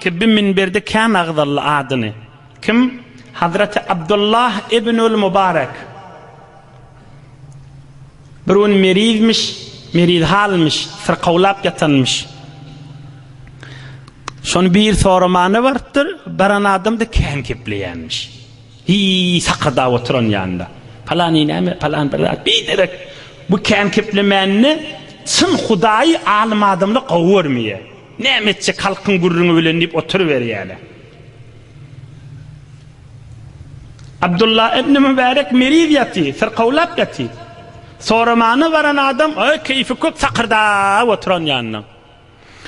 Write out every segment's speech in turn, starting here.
ki bir minberde kan ağdallı adını. Kim? Hazreti Abdullah ibnül Mübarek. Birun merizmiş, meriz halmış, sırqavlap yatanmış. Şonu bir soramanı vardır, baran adam da kan kepleyenmiş. Sakırda oturan yanında. Falan ineme, falan bir direk. Bu kan keplemenini çın Hudayi alim adamla qavurmuyor. Nemetçe kalkın gurrunu ölenip oturuver yani. Abdullah ibn Mübarek meriz yatı, sırqavlap yatı. Soramanı varan adam, keyfi kök sakırda oturan yanına.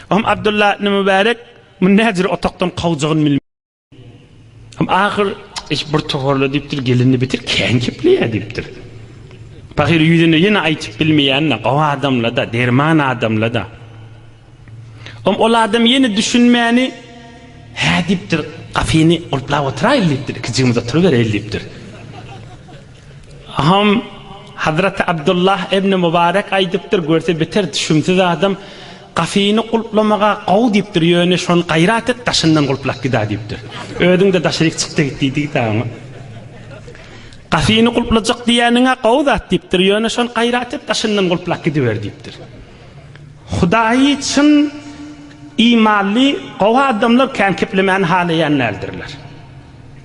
Abdullah ibn Mübarek münnezir otaktan qavcağın bilmiyor. Ahir iş bir toğurlu deyiptir, gelini bitir, kan kepliye deyiptir. Bakır yüzünü yine aytıp bilmeyenle, qava adamla da, derman adamla da. Ol adam yine düşünmeyeni, deyiptir, kafini olpla oturayım deyiptir, kızımız oturuver deyiptir. Hazreti Abdullah ibn Mübarek aydıptır, görse biter, düşünsüz adam, kafini kulplamağa qav deyiptir, yöne şon qayrat et, taşından kulplak gida deyiptir. Ödün de taşırık çıktı gittiydi tamam. Kafini kulplacak diyenine qav da deyiptir, yöne şon qayrat et, taşından kulplak gidiver deyiptir. Hudayi için imanlı qav adamlar kan keplemen halayenlerdirler.